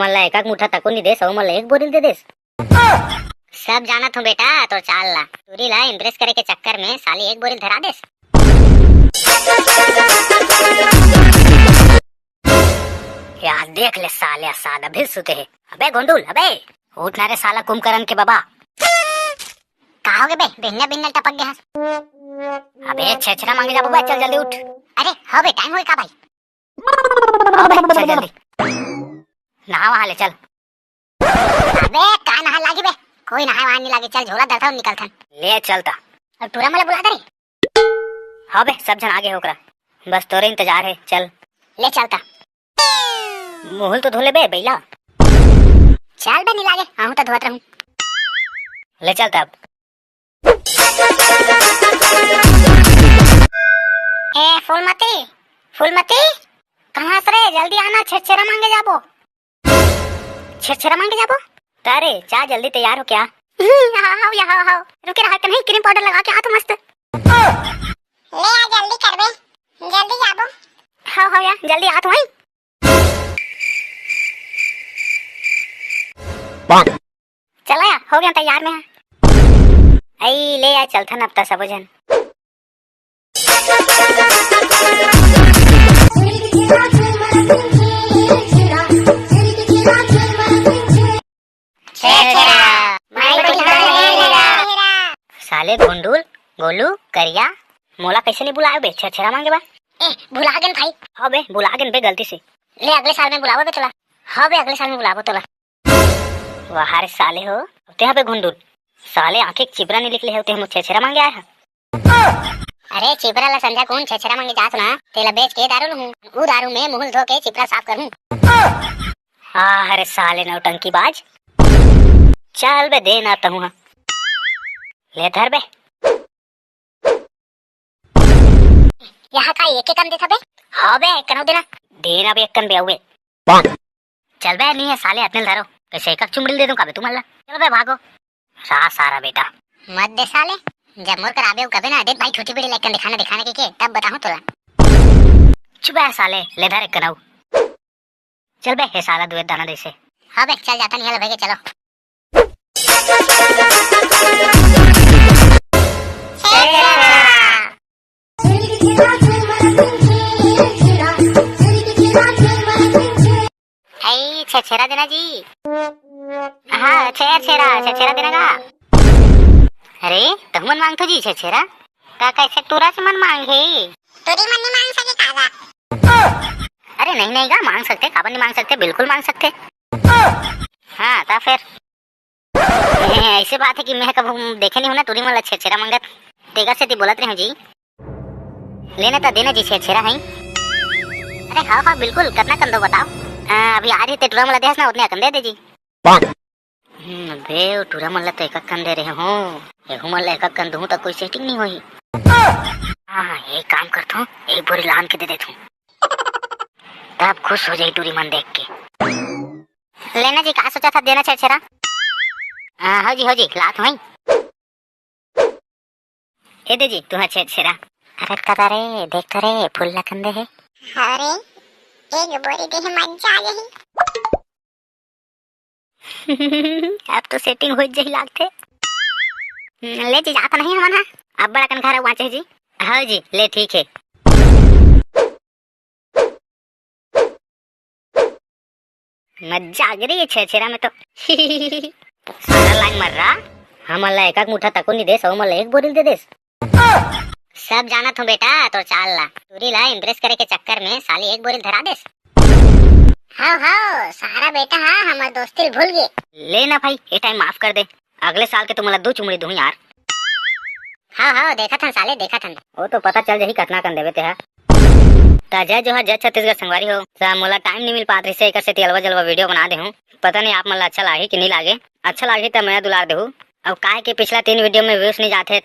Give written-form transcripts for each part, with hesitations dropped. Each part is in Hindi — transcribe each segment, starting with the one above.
मला एकाक मुठा टाकून नाही देस, मला एक बोरिल दे देस। सब जाना तू बेटा, तो चाल ला तुरी ला इम्प्रेस करे के चक्कर में साली एक बोरिल धरा देस। यार देख ले साले सादा भी सुते है। अबे गोंडूल, अबे उठना रे साला कुंभकर्ण के बाबा। कहा हो गए बे, बिन्ना बिन्ना टपक गया। अबे छेछरा मांगे जा बाबा, चल जल्दी उठ। अरे हाँ बे, टाइम हो का भाई। हाँ बे, चल जल्दी नहा वहाँ ले चल। अबे कहाँ नहा लागी बे, कोई नहा वहाँ नहीं लागी, चल झोला दरता हूँ निकल थन ले चलता। अब पूरा मला बुला दे। हाँ बे, सब जन आगे होकर बस तोरे इंतजार है, चल ले चलता। मुहल तो धोले बे बैला, चल बे नहीं लागे, आहू तो धोत रहूं, ले चलता। अब ए फूलमती, फूलमती कहाँ से रे, जल्दी आना, छेछरा मांगे जाबो। छेछरा मांगे जाबो तारे, जा जल्दी तैयार हो क्या। हाँ यहाँ हाँ रुके रहा नहीं, क्रीम पाउडर लगा के आ तो मस्त। ले आ जल्दी कर बे, जल्दी जाबो। हाँ यार जल्दी आ तो वहीं। चला यार, हो गया तैयार में। आई ले यार चलता न अब तक सब जन। साले गोंडूल गोलू करिया मोला कैसे नहीं बुलाए बे, छेछरा मांगे बा। ए भुला गन भाई। हाँ बे भुला गन बे गलती से, ले अगले साल में बुलावो बे तोला। हाँ बे अगले साल में बुलावो तोला। वाह रे साले हो, ते यहाँ पे गोंडूल साले आंखें चिबरा नहीं निकले होते, हम छेछरा मांगे आए हैं। अरे चिबरा ला संजा कौन छेछरा मांगे जात ना, तेला बेच के दारू लूं, वो दारू में मुंह धो के चिबरा साफ करूं। अरे साले नौटंकी बाज, चल बे दे ना तहु हाँ, ले धर बे। यहाँ का एक कन देता बे। हाँ बे एक कन देना, देना बे एक कन बे हुए। चल बे नहीं है साले अपने धरो, कैसे एक चुमड़ी दे दूं का बे तुम अल्लाह। चलो बे भागो सारा बेटा मत दे साले, जब मोर कर आबे कबे ना दे भाई, छोटी बड़ी लेकर दिखाने के तब बताऊं तोला। चुप है साले, ले धर एक कनाऊ, चल बे हे साला दुए दाना दे से। हाँ बे चल जाता नहीं है भाई, चलो। छेछरा देना जी। हाँ छेछरा देना का। अरे तुम मन मांगतो जी छेछरा का, कैसे तुरा से मन मांगे, तुरी मन नहीं मांग सके कागा। अरे नहीं का मांग सकते, काबर नहीं मांग सकते, बिल्कुल मांग सकते। हाँ ता फिर ऐसे बात है कि मैं कब देखे नहीं हूँ ना तुरी मन छेछरा मांगत, तेगा से ती बोलत रहे जी। लेने ता देना जी छेछरा है। अरे हाँ बिल्कुल, कितना कंदो बताओ। अभी आ रही थे टूरा मला देस ना, उतने अकन दे जी। बे टूरा मला तो एक अकन दे रहे हो, एहू मला एक अकन दूं तो कोई सेटिंग नहीं हुई। हाँ एक काम करता हूँ, एक बोरी लान के दे देता हूँ, तब खुश हो जाए टूरी मन देख के। लेना जी, कहा सोचा था देना छेछरा। हो जी लात वहीं ये दे जी तुम्हें छेछरा। अरे कदा रे देख तो रे, फूल लखन दे है। अरे एक बोरी दे है, मजा आ गई। अब तो सेटिंग हो जाही लागते। ले जी जाता नहीं हमारा, अब बड़ा कन घर वाचे जी। हाँ जी ले ठीक है। मजा आ गई छेछरा में तो। सारा लाइन मर रहा, हम अल्लाह एक मुठा तको नहीं दे, सौ मला एक बोरिल दे देस। सब जाना तू बेटा, तो चाल ला तुरी ला इम्प्रेस करे के चक्कर में साली एक बोरिल धरा देस। हाँ सारा बेटा, हाँ हमारे दोस्ती भूल गए। लेना भाई ये टाइम माफ कर दे, अगले साल के तुम्हारा 2 चुमड़ी दूं यार। हाँ देखा था साले, देखा था वो तो पता चल जही कतना कन देवे ते है। ताजा जो है जज छत्तीसगढ़ संगवारी हो, मोला टाइम नहीं मिल पात रही से, एक से अलवा जलवा वीडियो बना दे हूँ। पता नहीं आप मला अच्छा लागे कि नहीं लागे, अच्छा लागे तो मैं दुलार दे हूँ। अब काहे के पिछला 3 वीडियो में व्यूज नहीं जाते,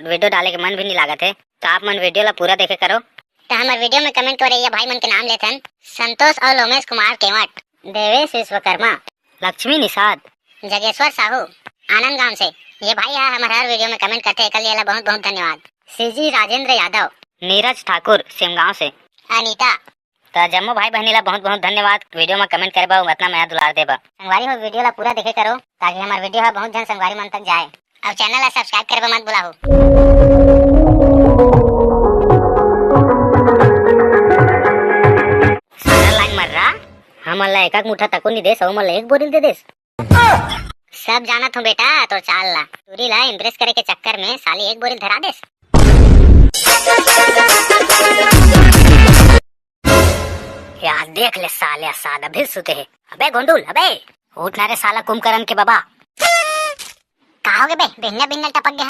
वीडियो डाले के मन भी नहीं लागत है, तो आप मन वीडियो ला पूरा देखे करो। तो हमारे वीडियो में कमेंट करे ये भाई मन के नाम लेथन, संतोष और लोमेश कुमार केवट, देवेश विश्वकर्मा, लक्ष्मी निषाद, जगेश्वर साहू आनंद गांव से। ये भाई है हमारे हर वीडियो में कमेंट करते हैं, कल ये बहुत बहुत धन्यवाद। सीजी राजेंद्र यादव, नीरज ठाकुर सिमगांव से, अनीता, तो जम्मो भाई बहनी ला बहुत बहुत धन्यवाद। वीडियो में कमेंट करे बा उतना मैं दुलार देबा। संगवारी हो वीडियो ला पूरा देखे करो ताकि हमार वीडियो है बहुत जन संगवारी मन तक जाए। और चैनल ला सब्सक्राइब करे मत बुलाओ। सारा लाइन मर रहा हमन ला एक मुठा तको नहीं देस और मन ला एक बोरिल दे देस। सब जानत हूँ बेटा तो चाल ला टूरी ला इम्प्रेस करे के चक्कर में साली एक बोरिल धरा देस। यार देख ले साले सादा भी सुते है। अबे गोंडूल अबे उठ ना रे साला कुंभकर्ण के बाबा। कहा हो गए बे बिन्ना बिन्ना टपक गया।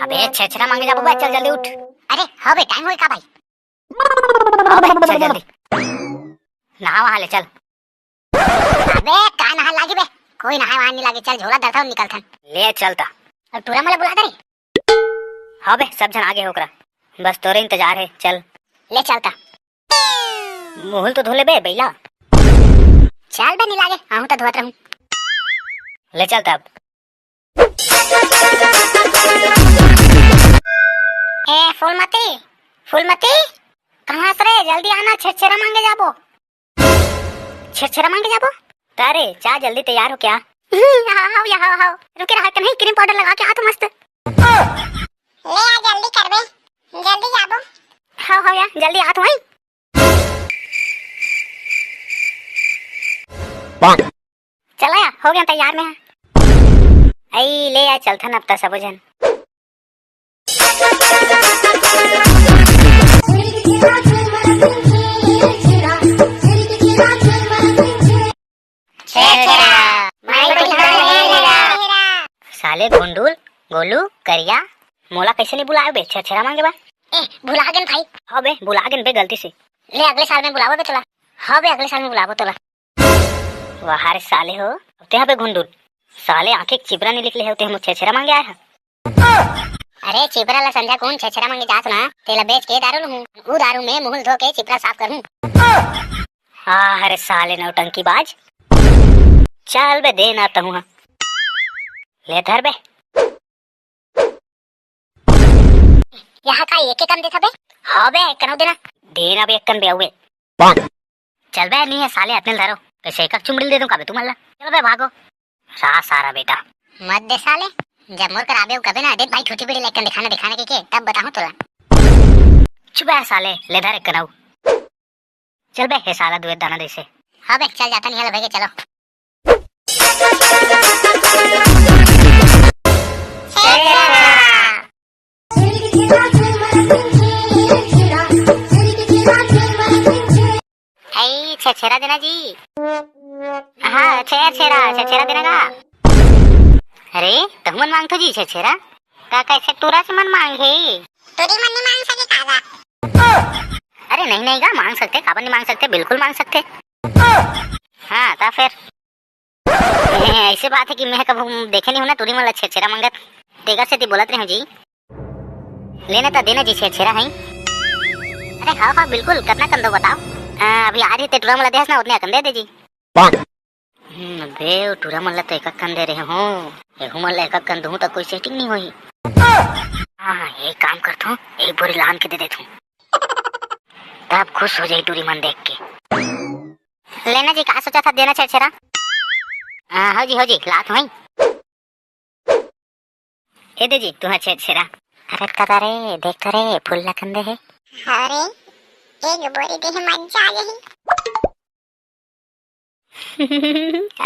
अबे छेछरा मांगे जा बाबा चल जल्दी उठ। अरे हाँ बे टाइम होए का भाई। अबे चल जल्दी नहा वहाँ ले चल। अबे का नहा लागी बे कोई नहा वहाँ नहीं लागे। चल झोला दरता हूँ निकल थन ले चलता। अब टूरा मला बुला दे। हाँ बे सब जन आगे होकरा बस तोरे इंतजार है। चल ले चलता। मुहल तो धोले बे बैला। चल बे नहीं लागे आहू तो धोत रहूं। ले चल तब। ए फूलमती कहाँ से रे जल्दी आना छेछरा मांगे जाबो। छेछरा मांगे जाबो तारे जा जल्दी तैयार हो क्या। हाँ हाँ रुके रहा नहीं क्रीम पाउडर लगा के आ तो मस्त। ले आ जल्दी कर बे जल्दी जाबो। हाँ यार जल्दी आ तो वहीं। चला या हो गया तैयार में। आई ले या चलता न अब तक सब जन। साले गोंडूल गोलू करिया मोला कैसे नहीं बुलाए बे छेछरा मांगे बा। ए भुला गन भाई। हाँ बे भुला गन बे गलती से। ले अगले साल में बुलावो बे तोला। हाँ बे अगले साल में बुलावो तोला। वाह रे साले हो ते यहाँ पे गोंडूल साले आंखें चिबरा नहीं निकले होते हम छेछरा मांगे आए हैं। अरे चिबरा ला समझा कौन छेछरा मांगे जात ना तेला बेच के दारू लूं वो दारू में मुंह धो के चिबरा साफ करूं। अरे साले नौटंकी बाज चल बे दे ना तहु ले धर बे। यहाँ का एक कन देता बे। हाँ बे एक कनो देना देना बे एक कन बे हुए। चल बे नहीं है साले अपने धरो कैसे एक चुमड़ी दे दूं का बे तुम अल्लाह। चल बे भागो सारा बेटा मत दे साले जब मोर कर आबे कबे ना दे भाई छोटी बड़ी लेकर दिखाने के तब बताऊं तोला। चुप है साले ले धर एक कनाऊ। चल बे हे साला दुए दाना देसे। हाँ बे चल जाता नहीं है भागे चलो। छेछरा देना जी। हाँ छेछरा देना का। अरे तुम मन मांगतो जी छेछरा का कैसे तूरा से मन मांगे तोरी मन नहीं मांग सके कागा। अरे नहीं गा मांग सकते काबर नहीं मांग सकते बिल्कुल मांग सकते। हाँ ता फिर ऐसे बात है कि मैं कभी देखे नहीं हूँ ना तूरी मन छेछरा मांगत तेगा से बोलत रहे जी लेने तो देना जी छेछरा है। अरे हाँ बिल्कुल कितना कंदो बताओ। अभी आ रही थे टूरा मला देस ना उतने अकन दे जी। बे टूरा मला तो एक कन दे रहे हो एहू मला एक कन दूं तो कोई सेटिंग नहीं हुई। हाँ एक काम करता हूँ एक बोरी लान के दे देता हूँ तब खुश हो जाए टूरी मन देख के। लेना जी कहा सोचा था देना छेछरा। हो जी लात वहीं ये दे जी तुम्हारा छेछरा। अरे कदा रे देख तो रे फूल लखन दे है। अरे एक बोरी दे है मजा आ गई।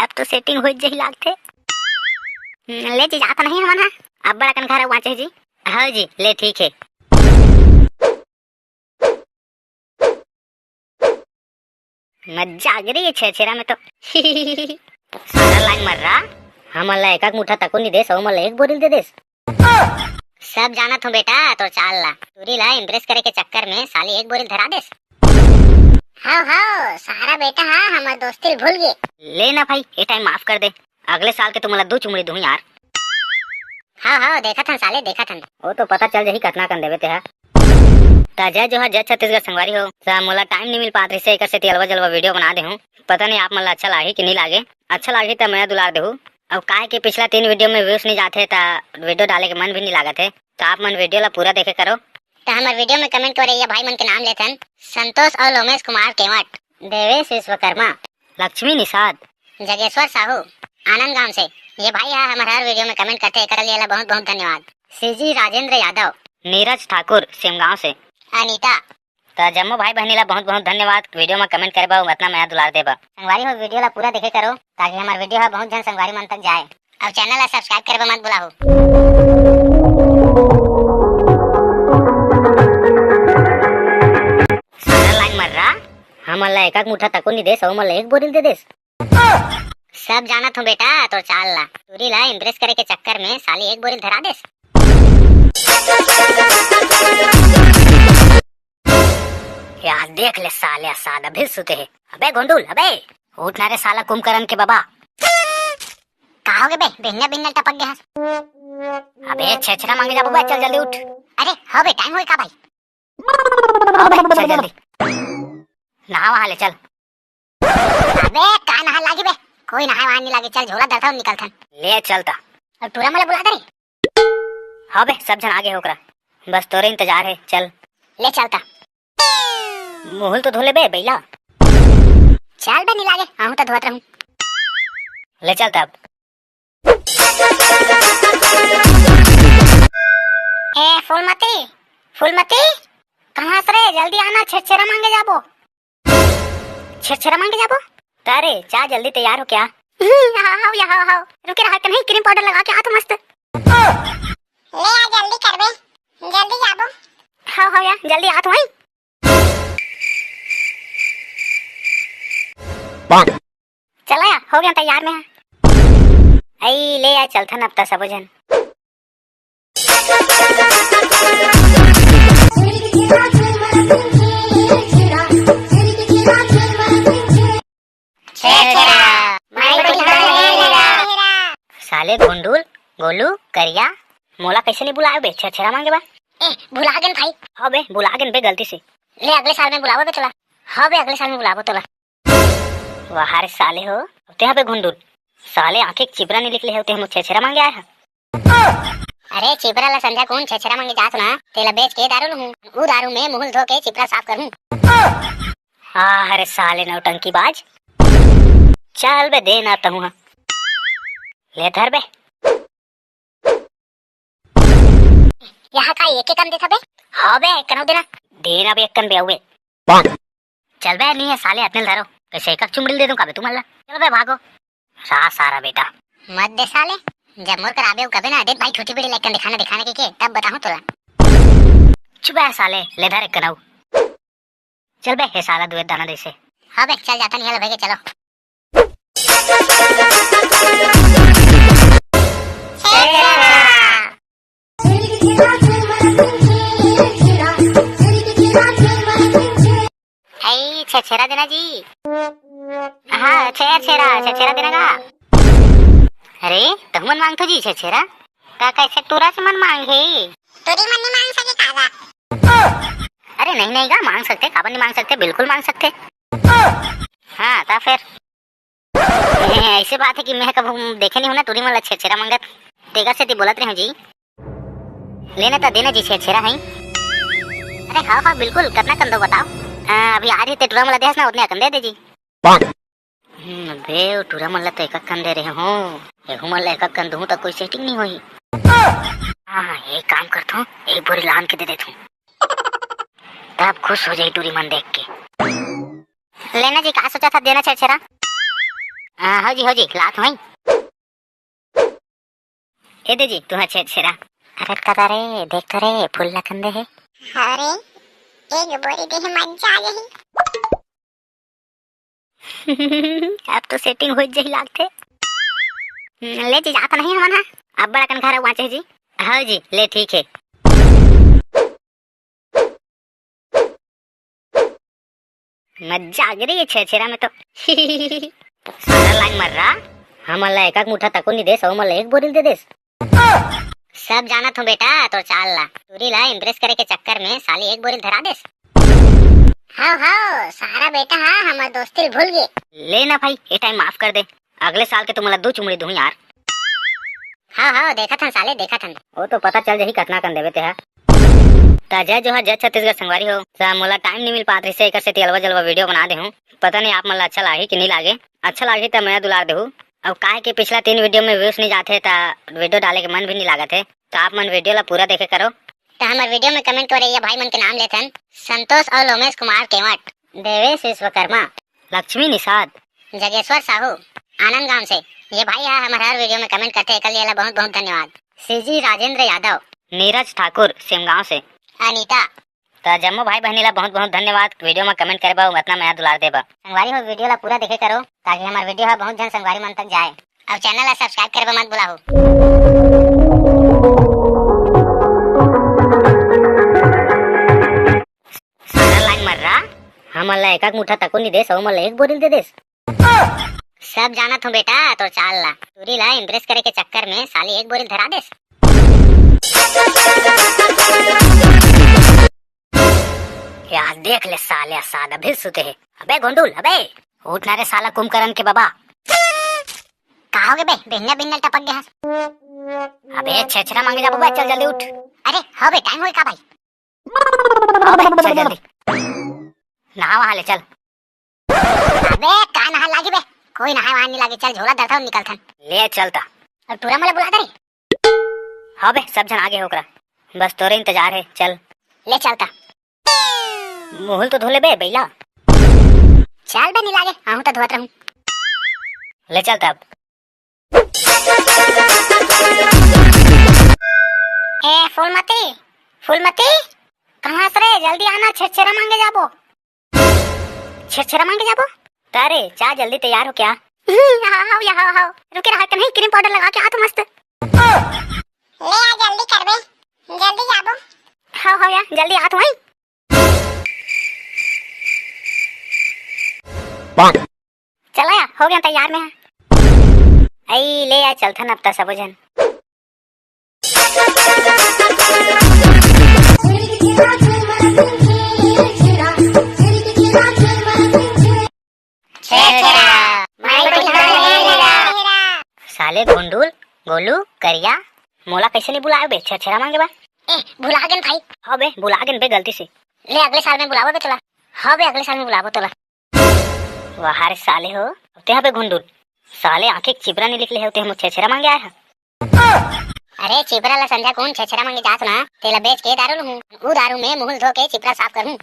अब तो सेटिंग हो जाही लागते। ले जी जाता नहीं हमारा अब बड़ा कन घर वाचे जी। हाँ जी ले ठीक है। मजा आ गई छेछरा में तो। सारा लाइन मर रहा हमन ला एक मुठा तको नहीं देस और मन ला एक बोरिल दे देस। सब जानत हूँ बेटा तो चाल ला टूरी ला इम्प्रेस करे के चक्कर में साली एक बोरिल धरा देस। हाँ सारा बेटा हाँ हमारे दोस्ती भूल गए। लेना भाई ये टाइम माफ कर दे अगले साल के तुम्हारा 2 चुमड़ी दूं यार। हाँ देखा था साले देखा था वो तो पता चल जाही कतना कन देवे ते हा। ताजा जो है जज छत्तीसगढ़ संगवारी हो सा मोला टाइम नहीं मिल पात रही से एक से अलवा जलवा वीडियो बना दे हूँ। पता नहीं आप मन अच्छा लागे कि नहीं लागे। अच्छा लागे तो मैं दुलार देहूँ। अब काहे के पिछला 3 वीडियो में व्यूज नहीं जाते वीडियो डाले के मन भी नहीं लागत है तो आप मन वीडियो ला पूरा देखे करो तो हमारे वीडियो में कमेंट करे ये भाई मन के नाम लेथन संतोष और लोमेश कुमार केवट, देवेश विश्वकर्मा, लक्ष्मी निषाद, जगेश्वर साहू आनंद गांव से। ये भाई है हमारे हर वीडियो में कमेंट करते हैं, लिए बहुत बहुत धन्यवाद। सीजी राजेंद्र यादव, नीरज ठाकुर सिमगांव से, अनीता। तो जम्मू भाई बहनी ला बहुत बहुत धन्यवाद। वीडियो में कमेंट करे उतना मैं दुलार देबा। संगवारी हो वीडियो ला पूरा देखे करो ताकि हमारा वीडियो है बहुत जन संगवारी मन तक जाए। और चैनल ला सब्सक्राइब करे मत भुलाओ। सारा लाइन मर रहा हमन ला एक मुठा तको नहीं देस और मन ला एक बोरिल दे देस। सब जाना तू बेटा तो चाल ला तुरी ला इम्प्रेस करे के चक्कर में साली एक बोरिल धरा देस। यार देख ले साले सादा भी सुते है। अबे गोंडुल अबे उठ ना रे साला कुंभकर्ण के बाबा। कहाँ हो गए बे बिन्ना बिन्ना टपक गया। अबे छेछरा मांगे जा बबुआ, चल जल्दी उठ। अरे हाँ बे टाइम हो का भाई। अबे चल जल्दी नहा वहाँ ले चल। अबे का नहा लागी बे, कोई नहा वहाँ नहीं लागे। चल झोला धरता हूँ निकलता ले चलता। और टूरा मला बुला दे। हाँ बे सब जन आगे होकरा, बस तोरे इंतजार है। चल ले चलता। मुहल तो धोले बे बैला। चल बे नहीं लागे आहू तो धोत रहूं। ले चलता अब। ए फूलमती कहाँ से रे, जल्दी आना छेछरा मांगे जाबो। छेछरा मांगे जाबो तारे जा जल्दी तैयार हो क्या। हाँ रुके रहा नहीं, क्रीम पाउडर लगा के आ तो मस्त। ले आ जल्दी कर बे, जल्दी जाबो। हाँ यार जल्दी आ तो आई। चला या हो गया तैयार में। आई ले आ चलथन अब सब जन। साले गोंडुल गोलू करिया मोला कैसे नहीं बुलाए बे छेछरा मांगे बा। ए भुला गन भाई। हाँ बे भुला गन बे गलती से। ले अगले साल में बुलावो बे तोला। हाँ बे अगले साल में बुलावो तोला। वाह रे साले हो ते बे गोंडुल साले आंखें चिबरा नहीं निकले होते हम छेछरा मांगे आए हैं। अरे चिबरा ला संध्या कौन छेछरा मांगे जात ना तेला बेच के दारू लूं, वो दारू में मुंह धो के चिबरा साफ करूं। अरे साले नौटंकी बाज। चल बे दे ना तहु ले धर बे। यहाँ का एक कन देता बे। हाँ बे कनो देना देना बे एक कन बे हुए। चल बे नहीं है साले अपने धरो कैसे एक चुमड़ी दे दूं कबे तुम्हारा। चल बे भागो सारा बेटा मत दे साले। जब मोर कर आबे कबे ना देख भाई छोटी बड़ी लेकन दिखाने के तब बताऊं तोला। चुप है साले ले धर एक कनाऊ। चल बे हे साला दुए दाना देसे। हाँ बे चल जाता नहीं है भाई चलो। छेछरा देना जी। हाँ छेछरा देना का। अरे तुम मन मांगतो जी छेछरा का कैसे टूरा से मन मांगे। तोरी मन नहीं मांग सके कागा। अरे नहीं का मांग सकते, काबर नहीं मांग सकते, बिल्कुल मांग सकते। हाँ ता फिर ऐसी बात है कि मैं कभी देखे नहीं हूँ ना तुरी मन छेछरा मांगत तेगा से बोलत रहे जी। लेने तो देना जी छेछरा है। अरे हाँ बिल्कुल कितना कन दो बताओ। अभी आ रही थे टूरा मला देस ना उतने कन दे जी। बे टूरा मला तो एक कन दे रहे हो, एहू मला एक कन दूं तो कोई सेटिंग नहीं होई। हाँ एक काम करता हूँ एक बोरी लान के दे देता हूँ तब खुश हो जाए टूरी मन देख के। लेना जी कहा सोचा था देना छेछरा। हाँ जी लात वही ए दे जी तुम्हारा छेछरा। अरे कदा रे देख तो रे फूल ला कंदे है। अरे एक बोरी दे मजा आ गई। अब तो सेटिंग हो जाही लागते। ले जी जाता नहीं हमन अब बड़ा कन घर वाचे जी। हाँ जी ले ठीक है। मजा आ गई छेछरा में तो। सारा लाइन मर रहा हमन ला एक मुठा तको नहीं देस और मन ला एक बोरिल दे देस। सब जाना तू बेटा तो चाल ला तुरी ला इम्प्रेस करे के चक्कर में साली एक बोरिल धरा देस। हाँ सारा बेटा हाँ हमारे दोस्ती भूल गए। लेना भाई ये टाइम माफ कर दे, अगले साल के तुम्हारा 2 चुमड़ी दूं यार। हाँ देखा था साले देखा था। वो तो पता चल जाही कतना कन देवे ते है। जय जोहार जय छत्तीसगढ़ संगवारी हो। मोला टाइम नहीं मिल पात रही से सेती अलवा जलवा वीडियो बना दे हूँ। पता नहीं आप मन ला अच्छा लागे कि नहीं लागे। अच्छा लागे तो मैं दुलार देहूँ। अब काहे के पिछला 3 वीडियो में व्यूज नहीं जाते ता वीडियो डाले के मन भी नहीं लागत है। तो आप मन वीडियो ला पूरा देखे करो। तो हमारे वीडियो में कमेंट करे या भाई मन के नाम लेथन संतोष और लोमेश कुमार केवट, देवेश विश्वकर्मा, लक्ष्मी निषाद, जगेश्वर साहू, आनंद गांव से। ये भाई है हमारे हर वीडियो में कमेंट करते हैं। कल ये बहुत बहुत धन्यवाद। सीजी राजेंद्र यादव, नीरज ठाकुर सिमगांव से, अनीता। तो जम्मू भाई बहनी ला बहुत बहुत धन्यवाद। वीडियो में कमेंट करे बा उतना मैं दुलार देबा। संगवारी हो वीडियो ला पूरा देखे करो ताकि हमारा वीडियो है बहुत जन संगवारी मन तक जाए। और चैनल ला सब्सक्राइब करे मत भुलाओ। सारा लाइन मर रहा हमन ला एक मुठा तको नहीं देस और मन ला एक बोरिल दे देस। सब जानत हूँ बेटा तो चाल ला टूरी ला इम्प्रेस करे के चक्कर में साली एक बोरिल धरा देस। यार देख ले साले सादा भी सुते है। अबे गोंडुल अबे उठ ना रे साला कुंभकर्ण के बाबा। कहाँ हो गए बे बिन्ना बिन्ना टपक गया। अबे छेछरा मांगे जा बाबा चल जल्दी उठ। अरे हाँ बे टाइम होए का भाई। अबे चल जल्दी नहा वहाँ ले चल। अबे कहाँ नहा लागी बे कोई नहा वहाँ नहीं लागे। चल झोला धरता हूँ निकल थन ले चलता। और पूरा मला बुला दे। हाँ बे सब जन आगे होकरा बस तोरे इंतजार है। चल ले चलता। मुहल तो धोले बे बैला। चल बे नहीं लागे आहू तो धोत रहूं। ले चल तब। ए फूलमती कहाँ से रे जल्दी आना छेछरा मांगे जाबो। छेछरा मांगे जाबो तारे चा जल्दी तैयार हो क्या। हाँ रुके रहा नहीं क्रीम पाउडर लगा के आ तो मस्त। ले आ जल्दी कर बे जल्दी जाबो। हाँ यार जल्दी आ तो आई। चला यार हो गया तैयार में। आई ले यार चलता न अब तक सब जन। साले गोंडुल गोलू करिया मोला कैसे नहीं बुलाए बे छेछरा मांगे बा। ए भुला गन भाई। हाँ बे भुला गन बे गलती से। ले अगले साल में बुलावो बे तोला। हाँ बे अगले साल में बुलावो तोला। वाह रे साले हो ते यहाँ पे गोंडुल साले आंखें चिबरा नहीं निकले होते हम छेछरा मांगे आए हैं। अरे चिबरा ला संध्या कौन छेछरा मांगे जात ना तेला बेच के दारू लूं। वो दारू में मुंह धो के चिबरा साफ करूं।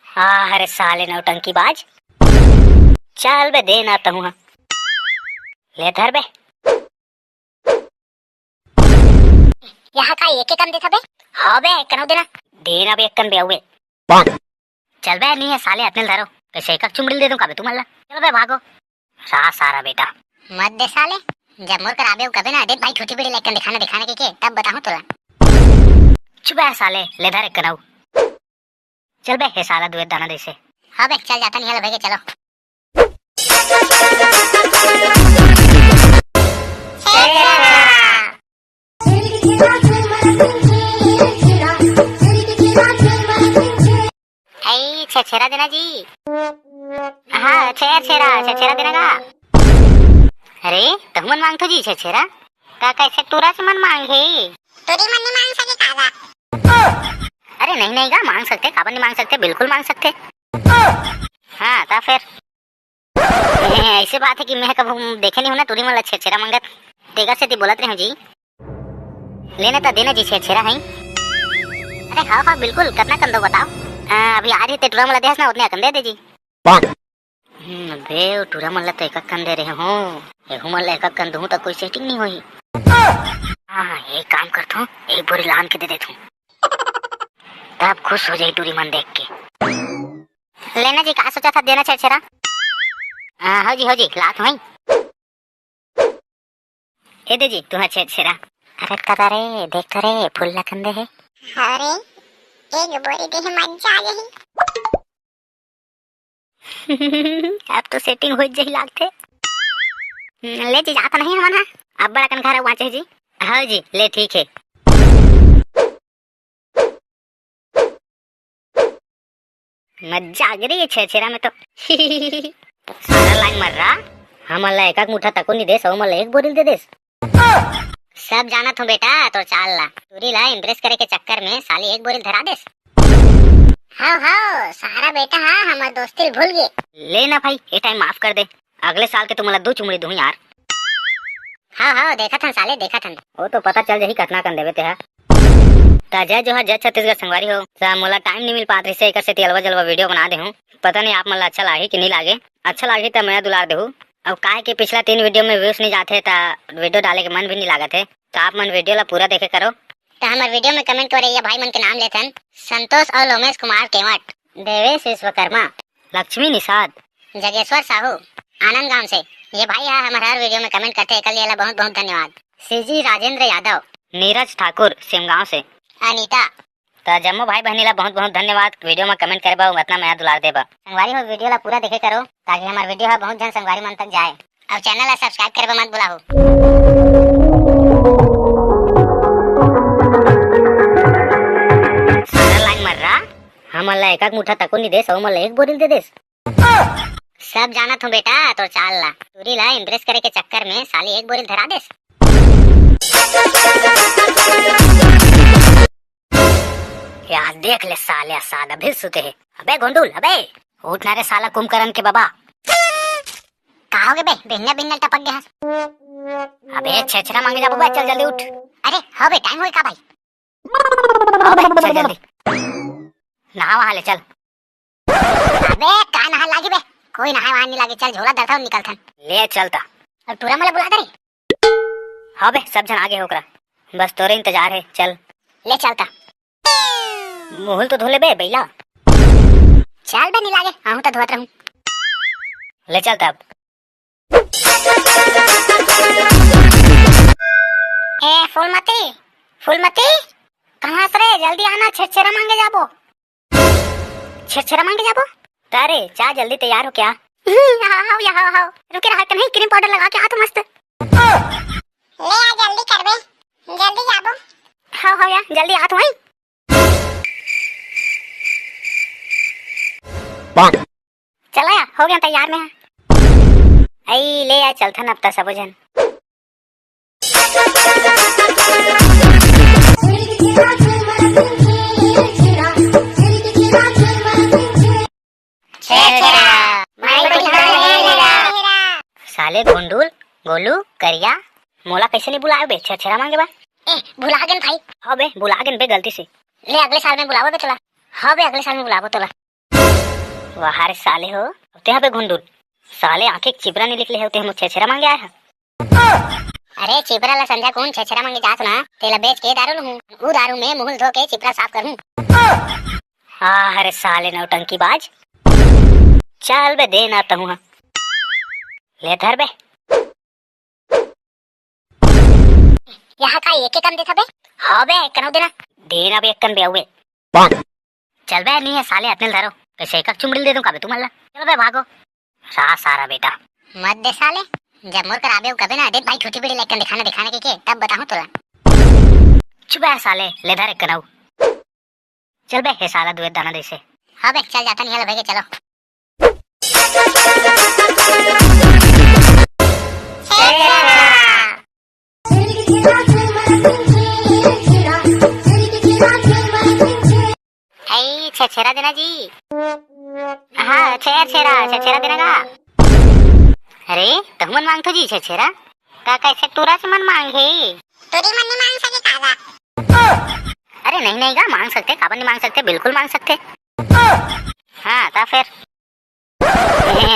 हाँ अरे साले नौटंकी बाज। चल बे दे ना तहु ले धर बे। यहाँ का एक कन देखा बे। हाँ बे कनो देना बे एक कन बे आवे। चल बे नहीं है साले अपने धरो कैसे एक चुमड़ी दे दूं का बे तुम अल्लाह। चल बे भागो सारा बेटा मत दे साले। जब मोर कर आबे कबे ना देख भाई छोटी बड़ी लेकर दिखाने के तब बताऊं तोला। चुप है साले ले धर एक कनाऊ। चल बे हे साला दुए दाना दे से। हाँ बे चल जाता नहीं है भाई चलो। छेछरा देना जी। हाँ छेछरा देना का। अरे तुम मन मांगतो जी छेछरा का कैसे तुरा से मन मांगे। तुरी मन नहीं मांग सके कागा। अरे नहीं का मांग सकते काबर नहीं मांग सकते बिल्कुल मांग सकते। हाँ ता फिर ऐसे बात है कि मैं कभी देखे नहीं हूँ ना तुरी मन छेछरा मांगत तेगा से बोलत रहे जी। लेने तो देना जी छेछरा है। अरे हाँ बिल्कुल कितना कंदो बताओ। अभी आ रही थे टूरा मला देस ना उतने अकन दे जी। बे टूरा मला तो एक अकन दे रहे हो एहू मला एक अकन दूं तो कोई सेटिंग नहीं हुई। हाँ एक काम करता हूँ एक बोरी लान के दे देता हूँ तब खुश हो जाए टूरी मन देख के। लेना जी कहा सोचा था देना छेछरा। हो जी लात वही ये दे जी तुम्हें छेछरा। अरे कदा रे देख तो रे फूल लखन दे है। अरे एक बोरी दे मजा आ गई। अब तो सेटिंग हो जाही लागथे। ले जी जाता नहीं हमन अब बड़ा कन घर वाचे जी। हाँ जी ले ठीक है। मजा आ गई छेछरा में तो। सारा लाइन मर रहा हमन ला एक मुठा तको नहीं देस और मन ला एक बोरिल दे देस। सब जाना हूँ बेटा, तो चाल ला टूरी ला इम्प्रेस करे के चक्कर में साली एक बोरिल धरा देस। हाँ हाँ सारा बेटा, हाँ हमार दोस्ती भूल गए। ले ना भाई, ये टाइम माफ कर दे, अगले साल के तुम्हारा 2 चुमड़ी दूं यार। हाँ हाँ देखा था साले, देखा था। वो तो पता चल जही कतना कर देवे ते है। ताजा जो है जज छत्तीसगढ़ संगवारी हो सा, मोला टाइम नहीं मिल पात रही से एक से अलवा जलवा वीडियो बना दे हूँ। पता नहीं आप मन अच्छा लागे कि नहीं लागे, अच्छा लागे तो मैं दुलार दे हूँ। अब काहे कि पिछला 3 वीडियो में व्यूज नहीं जाते ता वीडियो डाले के मन भी नहीं लागत है, तो आप मन वीडियो ला पूरा देखे करो। तो हमारे वीडियो में कमेंट करे ये भाई मन के नाम लेथन, संतोष और लोमेश कुमार केवट, देवेश विश्वकर्मा, लक्ष्मी निषाद, जगेश्वर साहू आनंद गांव से। ये भाई है हमारे हर वीडियो में कमेंट करते हैं, कल ये बहुत बहुत धन्यवाद। सीजी राजेंद्र यादव, नीरज ठाकुर सिमगांव से, अनीता। तो जम्मू भाई बहनी ला बहुत बहुत धन्यवाद, वीडियो में कमेंट करे उतना मैं दुलार देबा। संगवारी हो वीडियो ला पूरा देखे करो ताकि हमारा वीडियो है बहुत जन संगवारी मन तक जाए। और चैनल ला सब्सक्राइब करे मत बुलाओ। सारा लाइन मर रहा, हमला एक मुठा तको नहीं दे, सौ मला एक बोरिल दे देस। सब जाना हूँ बेटा, तो चाल ला टूरी ला इम्प्रेस करे के चक्कर में साली एक बोरिल धरा देस। यार देख ले साले सादा भी सुते है। अबे गोंडुल, अबे उठना रे साला कुंभकर्ण के बाबा। कहाँ हो गए बे, बिन्ना बिन्ना टपक गया। अबे छेछरा मांगे जा बाबा, चल जल्दी उठ। अरे हाँ बे टाइम होई का भाई, चल जल्दी नहा वहा ले चल। अबे का नहा लागी बे, कोई नहा वहा नहीं लागे, चल झोला दरता हूँ निकल थन ले चलता। अब पूरा मला बुला दे। हाँ बे सब जन आगे होकरा, बस तोरे इंतजार है, चल ले चलता। मुहल तो धोले बे बैला, चल बे नहीं लागे, आहू तो धोत रहूं, ले चलता। अब ए फूलमती, फूलमती कहाँ से रे, जल्दी आना, छेछरा मांगे जाबो, छेछरा मांगे जाबो। तारे चाय जल्दी तैयार हो क्या? हाँ यहाँ हाँ रुके रहा नहीं, क्रीम पाउडर लगा के आ तो मस्त। ले आ जल्दी कर बे, जल्दी जाबो। हाँ यार जल्दी आ तो वहीं। चला या हो गया तैयार में। आई ले आ चलथन अब तक सब जन। साले गोंडुल गोलू करिया मोला कैसे नहीं बुलाए बे, छेछरा मांगे बा। ए बुला गन भाई। हाँ बे बुला गन बे गलती से। ले अगले साल में बुलावो बे तोला। हाँ बे अगले साल में बुलावो तोला। वाह रे साले हो ते बे गोंडुल, साले आंखें चिबरा नहीं निकले होते, हम छेछरा मांगे आए हैं। अरे चिबरा ला संध्या कौन छेछरा मांगे जात ना, तेला बेच के दारू लूं, वो दारू में मुंह धो के चिबरा साफ करूं। हाँ अरे साले नौटंकी बाज, चल बे दे ना तहु, ले धर बे। यहाँ का एक कन दे था बे। हाँ बे एक कन देना, देना बे एक कन बे हुए। चल बे नहीं है साले अपने धरो, कैसे एक चुमड़ी दे दूं का बे तुम्हारा। चलो बे भागो सारा बेटा मत दे साले, जब मोर कर आबे कबे ना दे भाई, छोटी बड़ी लेकर दिखाने के तब बताऊं तोला। चुप है साले, ले धर एक कनाऊ। चल बे हे साला दुए दाना दे से। हाँ बे चल जाता नहीं है भाई, चलो। छेछरा देना जी। हाँ छेछरा देना का। अरे तुम मन मांगतो जी छेछरा का, कैसे टूरा से मन मांगे, टूरी मन नहीं मांग सके कागा। अरे नहीं का मांग सकते, काबर नहीं मांग सकते, बिल्कुल मांग सकते। हाँ ता फिर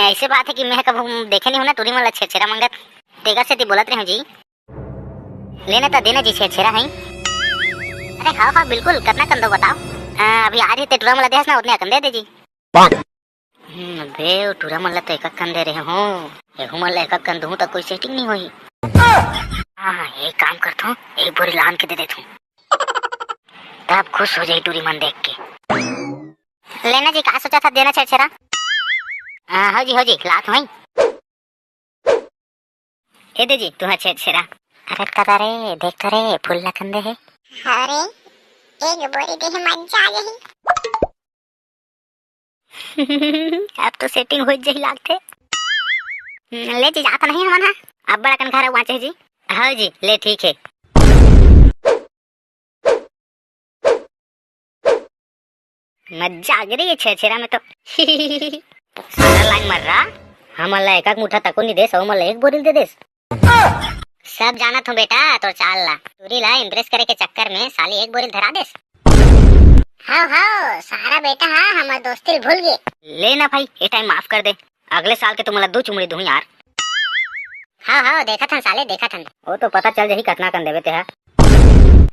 ऐसी बात है कि मैं कब देखे नहीं हूँ ना टूरी मन छेछरा मांगत, तेगा से ती बोलत रहे हूँ जी। लेने तो देना जी छेछरा है। अरे हाँ बिल्कुल, कितना कंदो बताओ। अभी आ रही टूरा मला देस ना, उतने कन दे जी। बे टूरा मला तो एक कन दे रहे हो, एहू मला एक कन दूं तो कोई सेटिंग नहीं हुई। हाँ एक काम करता हूँ, एक बोरी लान के दे देता हूँ, तब खुश हो जाए टूरी मन देख के। लेना जी, कहा सोचा था देना छेछरा। हाँ जी लात वहीं ए दे जी तुम्हारा छेछरा। अरे कदा रे देख तो रे फूल ला कंदे है। अरे एक बोरी दे मजा आ गई। अब तो सेटिंग हो जाही लागते। ले जी जाता नहीं मना, अब बड़ा कन घर वाचे जी। हाँ जी ले ठीक है। मज्जा आ रही है छेरा में तो। सारा लाइन मर रहा। हमला एक मुठा तको नहीं दे, सौ मला एक बोरिल दे देस। सब जाना थो बेटा तो चाल ला टूरी ला इम्प्रेस करे के चक्कर में साली एक बोरिल धरा देस। हाँ हाँ सारा बेटा, हाँ हमार दोस्ती भूल गए। लेना भाई ये टाइम माफ कर दे, अगले साल के तुम्हारा दो चुमड़ी दूं यार। हाँ हाँ देखा था साले, देखा था वो तो पता चल जाही कतना कन देवे ते है।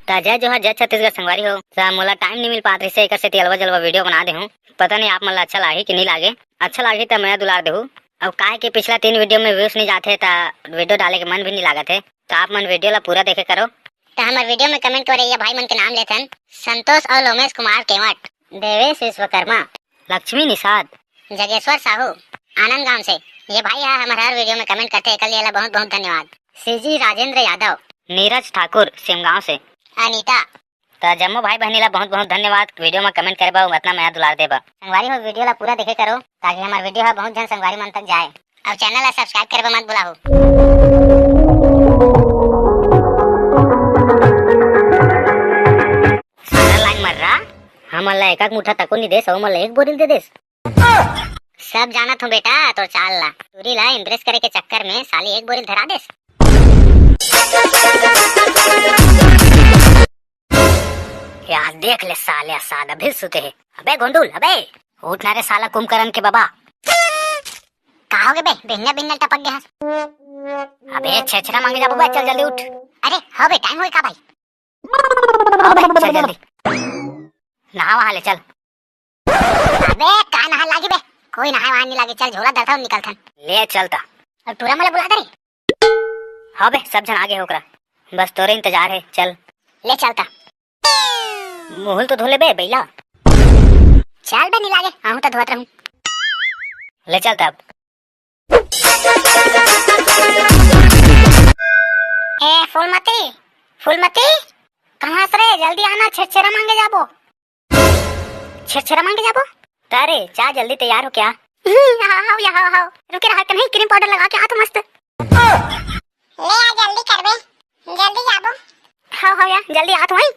ताजा जो है जज छत्तीसगढ़ संगवारी हो सा मोला टाइम नहीं मिल पात से एक से अलवा जलवा वीडियो बना दे हूं। पता नहीं आप मला अच्छा लागे कि नहीं लागे, अच्छा लागे तो मैं दुलार देहूं। अब काहे के पिछला 3 वीडियो में व्यूज नहीं जाते ता वीडियो डाले के मन भी नहीं लागत है, तो आप मन वीडियो ला पूरा देखे करो। तो हमारे वीडियो में कमेंट करे ये भाई मन के नाम लेथन संतोष और लोमेश कुमार केवट, देवेश विश्वकर्मा, लक्ष्मी निषाद, जगेश्वर साहू आनंद गांव से। ये भाई है हमारे हर वीडियो में कमेंट करते हैं, कल ये बहुत बहुत धन्यवाद। सीजी राजेंद्र यादव, नीरज ठाकुर सिमगांव से, अनीता। तो जम्मू भाई बहनी ला बहुत बहुत धन्यवाद, वीडियो में कमेंट करे बा उतना मैं दुलार देबा। संगवारी हो वीडियो ला पूरा देखे करो ताकि हमारा वीडियो है बहुत जन संगवारी मन तक जाए। अब चैनल ला सब्सक्राइब करे मत भुलाओ। सारा लाइन मर रहा। हमला एक मुठा तको नहीं दे, सौ मला एक बोरिल दे देस। सब जाना थो बेटा तो चाल ला टूरी ला इम्प्रेस करे के चक्कर में साली एक बोरिल धरा देस। यार देख ले साले सादा भी सुते है। अबे गोंडुल, अबे उठ ना रे साला कुंभकर्ण के बाबा। कहाँ हो गए बे, बिन्ना बिन्ना टपक गया। अबे छेछरा मांगे जा बाबा, चल जल्दी उठ। अरे हाँ बे टाइम हो का भाई। अबे चल जल्दी नहा वहाँ ले चल। अबे का नहा लागी बे, कोई नहा वहाँ नहीं लागे, चल झोला धरता हूँ निकलता ले चलता। अब टूरा मला बुला दे। हाँ बे सब जन आगे होकरा, बस तोरे इंतजार है, चल ले चलता। मुहल तो धोले बे बैला, चल बे नहीं लागे, आहू तो धोत रहूं, ले चलता। अब ए फूलमती कहाँ से रे, जल्दी आना, छेछरा मांगे जाबो, छेछरा मांगे जाबो। तारे जा जल्दी तैयार हो क्या। हाँ हाँ रुके रहा नहीं, क्रीम पाउडर लगा के आ तो मस्त। ले आ जल्दी कर बे, जल्दी जाबो। हाँ यार जल्दी आ तो वहीं।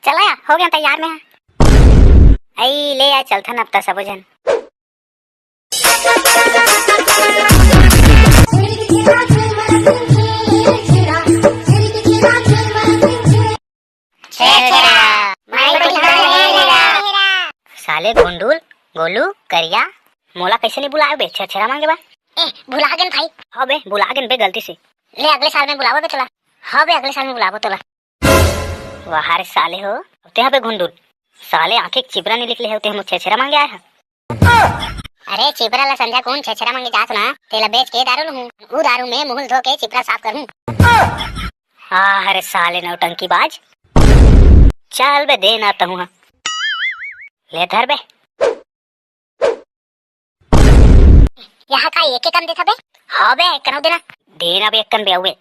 चला यार हो गया तैयार में। आई ले यार चलता ना अब सब जन। साले गोंडुल गोलू करिया मोला कैसे नहीं बुलाए बे, छेछरा मांगे बा। ए भुला गन भाई। हाँ बे भुला गन बे गलती से। ले अगले साल में बुलावो बे तोला। हाँ बे अगले साल में बुलावो तोला। वाह रे साले हो ते बे गोंडुल, साले आंखें चिबरा नहीं निकले होते, हम छेछरा मांगे आए हैं। अरे चिबरा ला संध्या कौन छेछरा मांगे जात ना, तेला बेच के दारू लूं, वो दारू में मुंह धो के चिबरा साफ करूं। हाँ अरे साले नौटंकी बाज, चल बे दे ना तहु ले धर बे। यहाँ का एक कन दे था बे। हाँ बे कनो देना देना बे, एक कन बे हुए।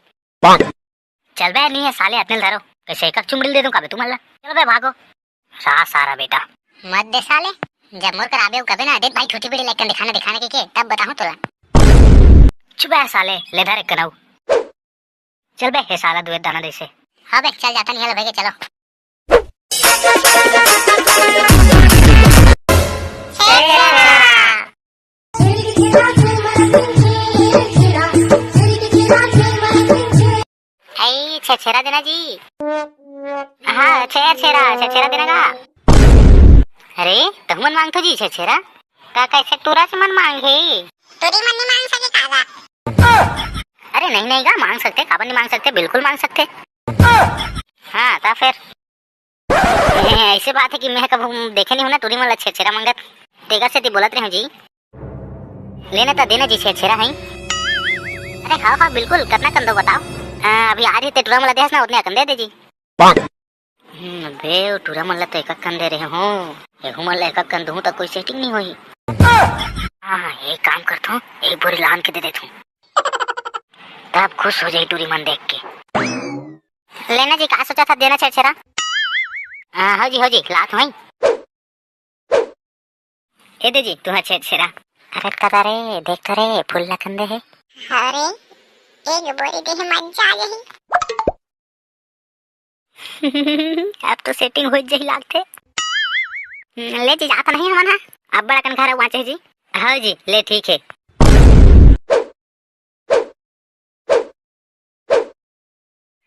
चल बे नहीं है साले अपने धरो, कैसे एक चुमड़ी दे दूं कबे तुम्हारा। चलो बे भागो सारा बेटा मत दे साले, जब मोर कर आबे कबे ना देख भाई छोटी बड़ी लेकन दिखाने के तब बताऊं तोला। चुप है साले, ले धर एक कनाऊ। चल बे हे साला दुए दाना दे से। हाँ बे चल जाता नहीं है भाई, चलो। छेछरा देना जी। हाँ छेछरा देना का। अरे तुम मन मांगतो जी छेछरा का, कैसे टूरा से मन मांगे, टूरी मन नहीं मांग सके कागा। अरे नहीं का मांग सकते, काबर नहीं मांग सकते, बिल्कुल मांग सकते। हाँ ता फिर ऐसी बात है कि मैं कभी देखे नहीं हूँ ना टूरी मन छेछरा मांगत, तेगा से बोलत रहे जी। लेने तो देना जी छेछरा है। अरे हाँ बिल्कुल, कितना कन दो बताओ। अभी आ रही थे टूरा मला देस ना, उतने कन दे जी। बे टूरा मला तो एक कन दे रहे हो, एहू मला एक कन दूं तो कोई सेटिंग नहीं होई। हाँ एक काम करता हूँ, एक बोरी लान के दे देता हूँ, तब खुश हो जाए टूरी मन देख के। लेना जी, कहा सोचा था देना छेछरा। हाँ जी लात वहीं ए दे जी तुम्हारा छेछरा। अरे तदा रे देख तो रे फूल लखंदे है। अरे एक बोरी दे मजा आ गई। अब तो सेटिंग हो जही लागथे। ले जी जाता नहीं हमन हा। अब बड़ा कन घर वाचे जी। हाँ जी ले ठीक है।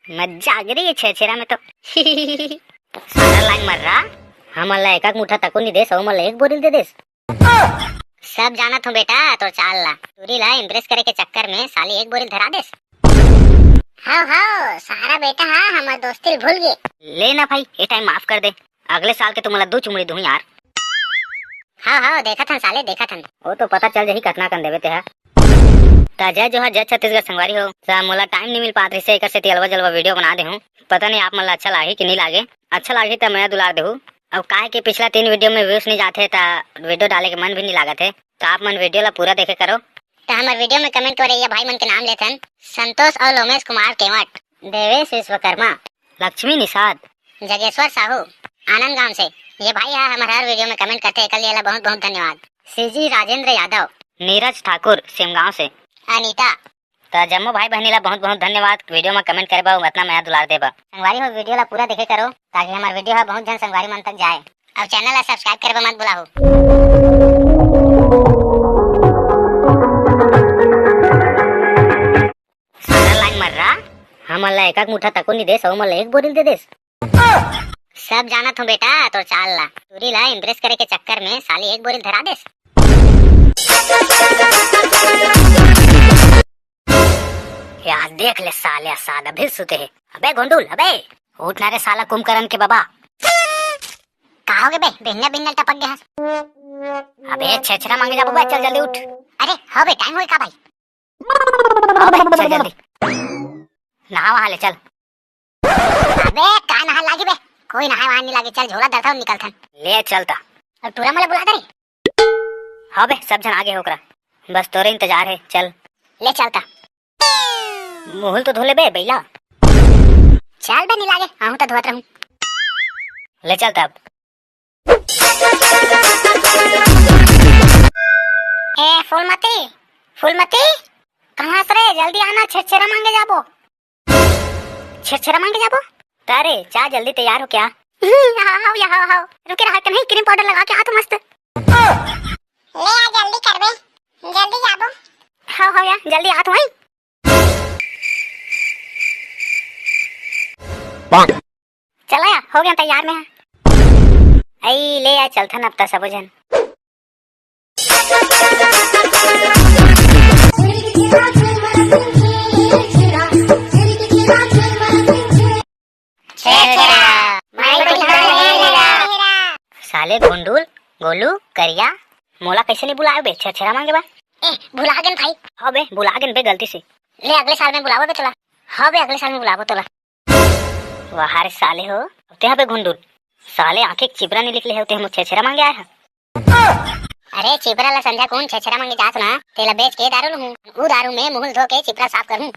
मज्जा आ गई छेरा में तो। सारा लाइन मर रहा। हमन ला एक मुठा तको नहीं दे, सौ मन एक बोरिल दे देस। सब जाना तू बेटा तो चाल ला तुरी ला इम्प्रेस करे के चक्कर में साली एक बोरिल धरा देस। हाँ हाँ सारा बेटा हाँ हमार दोस्ती भूल गए। ले ना भाई ये टाइम माफ कर दे, अगले साल के तुमला 2 चुमड़ी दूं यार। हाँ हाँ देखा था साले देखा था। वो तो पता चल जही कतना कन देवे ते है। ताजा जो है जज छत्तीसगढ़ संगवारी हो सा मोला टाइम नहीं मिल पात रही से से अलवा जलवा वीडियो बना दे हूं। पता नहीं आप मन अच्छा लागे कि नहीं लागे। अच्छा लागे तो मैं दुलार देहूं। अब काहे के पिछला 3 वीडियो में व्यूज नहीं जाते ता वीडियो डाले के मन भी नहीं लागत है। तो आप मन वीडियो ला पूरा देखे करो। तो हमारे वीडियो में कमेंट करे या भाई मन के नाम लेथन संतोष और लोमेश कुमार केवट, देवेश विश्वकर्मा, लक्ष्मी निषाद, जगेश्वर साहू आनंद गांव से। ये भाई है हमारे हर वीडियो में कमेंट करते हैं। कल ये बहुत बहुत धन्यवाद। सीजी राजेंद्र यादव, नीरज ठाकुर सिमगांव से, अनीता। तो जम्मू भाई बहनी ला बहुत बहुत धन्यवाद। वीडियो में कमेंट करे बा उतना मैं दुलार देबा। संगवारी हो वीडियो ला पूरा देखे करो ताकि हमारा वीडियो है बहुत जन संगवारी मन तक जाए। और चैनल ला सब्सक्राइब करे मत बुलाओ। सारा लाइन मर रहा। हमन ला एक मुठा तको नहीं दे, सौ मन एक बोरिल दे देस। सब जाना तू बेटा तो चाल ला तुरी ला इम्प्रेस करे के चक्कर में साली एक बोरिल धरा देस। यार देख ले साले सादा भी सुते है। अबे गोंडुल अबे उठ ना रे साला कुंभकर्ण के बाबा। कहाँ हो गए बे बिन्ना बिन्ना टपक गया। अबे छेछरा मांगे जा बाबा चल जल्दी उठ। अरे हाँ बे टाइम होई का भाई। अबे चल जल्दी नहा वहा ले चल। अबे का नहा लागी बे कोई नहा वहा नहीं लागी। चल झोला दरता हूँ निकल थन ले चलता। अब पूरा मला बुला दे। हाँ बे सब जन आगे होकरा बस तोरे इंतजार है। चल ले चलता। मुहल तो धोले बे बैला। चल बे नहीं लागे आहू तो धोत रहूं। ले चल तब। ए फूलमती कहाँ से रे जल्दी आना छेछरा मांगे जाबो। छेछरा मांगे जाबो तारे जा जल्दी तैयार हो क्या। हाँ रुके रहा नहीं क्रीम पाउडर लगा के आ तो मस्त। ले आ जल्दी कर बे जल्दी जाबो। हाँ यार जल्दी आ तो आई। चला या हो गया तैयार में। आई ले आ चलथन अब तो सब जन। साले गोंडुल गोलू करिया मोला कैसे नहीं बुलाए बे छेछरा मांगे बा। ए भुला गन भाई। हाँ बे भुला गन बे गलती से। ले अगले साल में बुलावो बे तोला। हाँ बे अगले साल में बुलावो तोला। वाह रे साले हो ते हा बे गोंडुल साले आंखें चिबरा नहीं निकले होते हम छेछरा मांगे आए हैं। अरे चिबरा ला संध्या कौन छेछरा मांगे जात ना तेला बेच के दारू लूं। वो दारू में मुंह धो के चिबरा साफ करूं।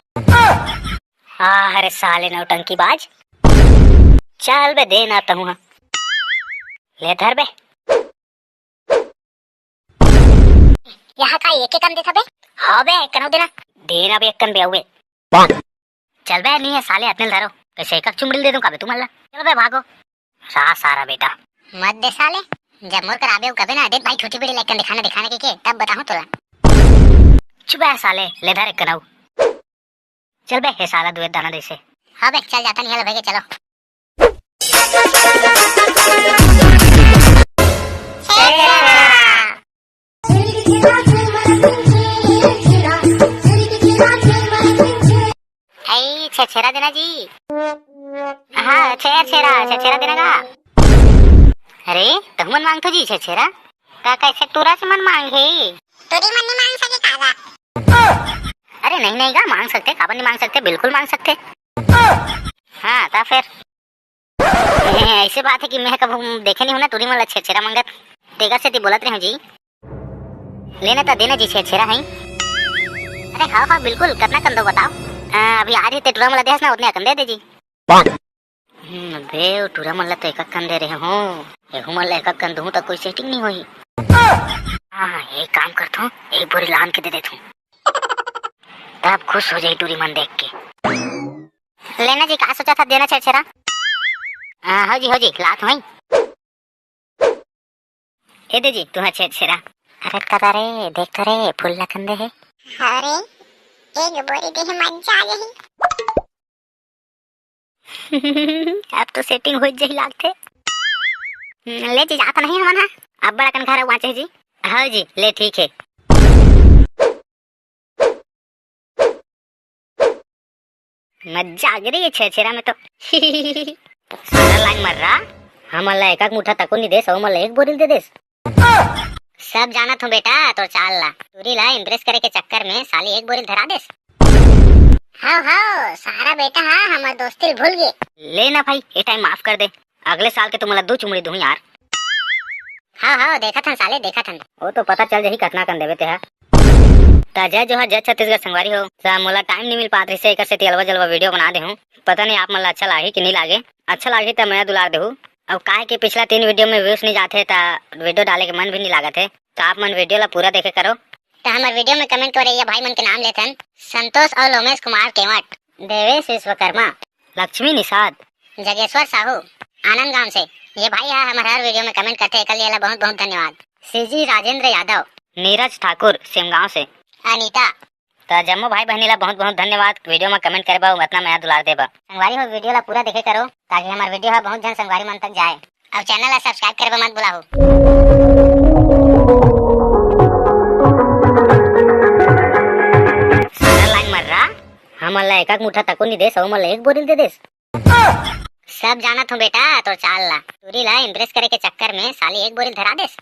हाँ अरे साले नौटंकी बाज। चल बे दे ना तहु ले धर बे। यहाँ का एक कन देखा बे। हाँ बे एक कन देना देना बे एक कन बे हुए। चल बे नहीं है साले अपने धरो कैसे एक चुमड़ी दे दूं का बे तुम अल्लाह। चल बे भागो सारा बेटा मत दे साले। जब मोर कर आबे कबे ना देख भाई छोटी बड़ी लेकर दिखाने के तब बताऊं तोला। चुप है साले ले धर एक कनाऊ। चल बे हे साला दुए दाना दे से। हाँ बे चल जाता नहीं है भाई चलो। छेछरा देना जी। हाँ छेछरा देना का। अरे तुम मन मांगतो जी छेछरा का कैसे तुरा से मन मांगे तुरी मन नहीं मांग सके कागा। अरे नहीं गा मांग सकते काबर नहीं मांग सकते बिल्कुल मांग सकते। हाँ ता फिर ऐसी बात है कि मैं कब देखे नहीं हूं ना तुरी मन छेछरा मांगत तेगा से ती बोलत रहे जी। लेना था देना जी छेछरा है। अरे हाँ बिल्कुल कितना कंदो बताओ। अभी आ रही थे टूरा मला देस ना उतने कन दे जी। बे टूरा मला तो एक कन दे रहे हो एहू मला एक कन दूं तो कोई सेटिंग नहीं हुई। हाँ एक काम करता हूँ एक बोरी लान के दे देता हूँ तब खुश हो जाए टूरी मन देख के। लेना जी कहा सोचा था देना छेछरा। हो जी लात वही ए दे जी तुम्हारा छेरा। अरे कदा रे देख तो रे फूल लखंदे है। अरे एक बोरी दे मजा आ गई। अब तो सेटिंग हो जाही लागथे। ले जी जाता नहीं हमन हा। अब बड़ा कन घर वाचे जी। हाँ जी ले ठीक है। मजा आ गई छेरा में तो। सारा लाइन मर रहा। हमला एक मुठा तको नहीं दे सौ मला एक बोरिल दे देस। सब जाना थो बेटा तो चाल ला दूरी ला इम्प्रेस करे के चक्कर में साली एक बोरिल धरा देस। हाँ सारा बेटा हाँ हमार दोस्ती भूल गए। ले ना भाई ये टाइम माफ कर दे। अगले साल के तुम्हारा 2 चुमड़ी दूं यार। हाँ देखा था साले देखा था। वो तो पता चल जाही कतना कन देवे ते है। ताजा जो है जज छत्तीसगढ़ संगवारी हो सा मोला टाइम नहीं मिल पात से एक से अलवा जलवा वीडियो बना दे हूं। पता नहीं आप मला अच्छा लागे कि नहीं लागे। अच्छा लागे तो मैं दुलार देहूं। अब काहे के पिछला 3 वीडियो में व्यूज नहीं जाते ता वीडियो डाले के मन भी नहीं लागत है। तो आप मन वीडियो ला पूरा देखे करो। तो हमारे वीडियो में कमेंट करे ये भाई मन के नाम लेथन संतोष और लोमेश कुमार केवट, देवेश विश्वकर्मा, लक्ष्मी निषाद, जगेश्वर साहू आनंद गांव से। ये भाई है हमारे हर वीडियो में कमेंट करते हैं। कल ये बहुत बहुत धन्यवाद। सीजी राजेंद्र यादव, नीरज ठाकुर सिमगांव से, अनीता। तो जम्मू भाई बहनी ला बहुत बहुत धन्यवाद। वीडियो में कमेंट करे बा उतना मैं दुलार देबा। संगवारी हो वीडियो ला पूरा देखे करो ताकि हमारा वीडियो है बहुत जन संगवारी मन तक जाए। अब चैनल ला सब्सक्राइब करे मत भुलाओ। सारा लाइन मर रहा। हमला एक मुठा तको नहीं दे सौ मला एक बोरिल दे देस। सब जाना थो बेटा तो चाल ला दूरी ला इम्प्रेस करे के चक्कर में साली एक बोरिल धरा देस।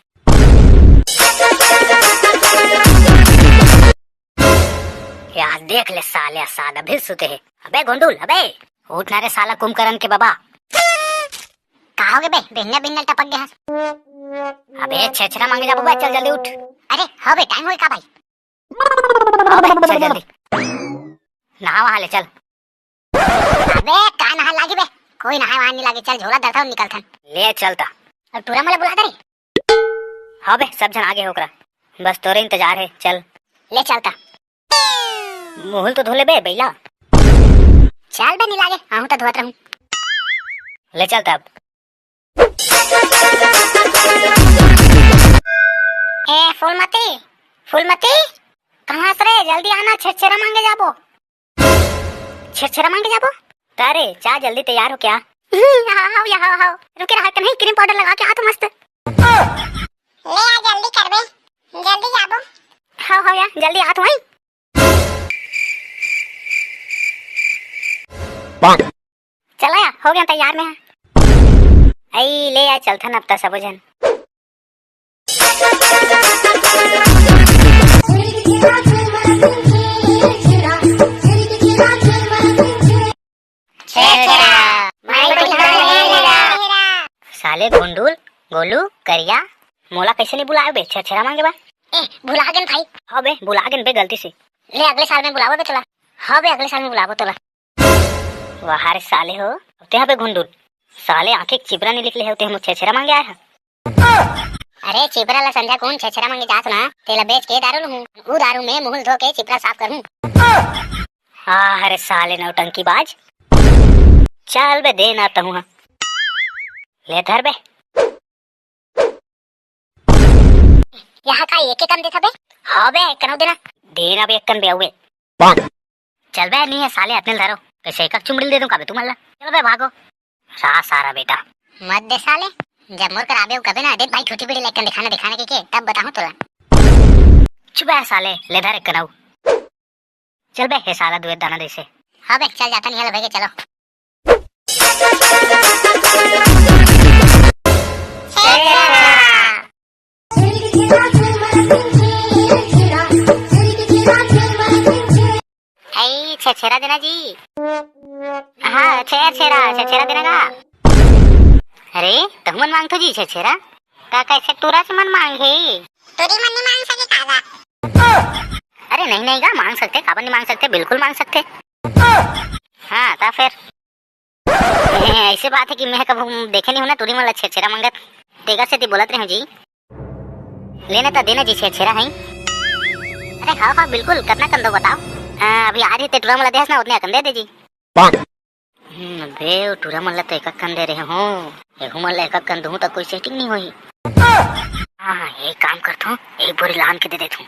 यार देख ले साले सादा भी सुते है। अबे गोंडुल अबे उठना रे साला कुंभकर्ण के बाबा। कहा हो गए बे बिन्ना बिन्ना टपक गया। अबे छेछरा मांगे जा बबा चल जल्दी उठ। अरे हो बे टाइम होई का भाई। अबे चल जल्दी नहा वहा ले चल। अबे का नहा लागी बे कोई नहा वहा नहीं लागे। चल झोला दरता हूं निकल थन ले चलता। और पूरा मला बुला दे। हाँ बे सब जन आगे होकरा बस तोरे इंतजार है। चल ले चलता। मुहल तो धोले बे बैला। चल बे नहीं लागे आहू तो धोत रहूं। ले चलता। अब ए फूलमती कहाँ से रे जल्दी आना छेछरा मांगे जाबो। छेछरा मांगे जाबो तारे चा जल्दी तैयार हो क्या। हाँ रुके रहा नहीं क्रीम पाउडर लगा के आ तो मस्त। ले आ जल्दी कर बे जल्दी जाबो। हाँ यार जल्दी आ तो वहीं। चला या हो गया तैयार में। आई ले आ चलथन अब तक सब जन। साले गोंडुल गोलू करिया मोला कैसे नहीं बुलाए बे छेछरा मांगे बा। ए भुला गन भाई। हाँ बे बुला गन बे गलती से। ले अगले साल में बुलावो बे तोला। हाँ बे अगले साल में बुलावो तोला। वाह रे साले हो ते बे गोंडुल साले आंखें चिबरा नहीं निकले होते हम छेछरा मांगे आए हैं। अरे चिबरा ला संध्या कौन छेछरा मांगे जात ना तेला बेच के दारू लूं। वो दारू में मुंह धो के चिबरा साफ करूं। हाँ अरे साले नौटंकी बाज। चल बे दे ना तहु ले धर बे। यहाँ का एक कन देता बे। हाँ बे कनो देना बे एक कन बे हुए। चल बे नहीं है साले अपने धरो कैसे एक चुमड़ी दे दूं का बे तुम्हारा। चल बे भागो सारा बेटा मत दे साले। जब मोर कर आबे कबे ना दे भाई छोटी बड़ी लेकर दिखाने के तब बताऊं तोला। चुप है साले ले धर एक कनाऊ। चल बे हे साला दुए दाना दे से। हाँ बे चल जाता नहीं है भाई चलो। छेछरा देना जी। हाँ छेछरा देना का। अरे तुम मन मांगतो जी छेछरा का कैसे तोरा से मन मांगे। तोरी मन नहीं मांग सके कागा। अरे नहीं गा मांग सकते काबर नहीं मांग सकते बिल्कुल मांग सकते। हाँ ता फिर ऐसी बात है कि मैं कब देखे नहीं हूं ना तोरी मन छेछरा मांगत तेगा से ती बोलत रहे जी। लेना था देना जी छेछरा है। अरे हाँ बिल्कुल कितना कन दो बताओ। अभी आ रही ते टुरा मला देस ना उतने कन दे जी। बे टूरा मन ला तो एक कन दे रहे हो, एहू मन ला एक कन दूं तो कोई सेटिंग नहीं होई। हाँ एक काम करता हूँ, एक बोरी लान के दे देता हूँ,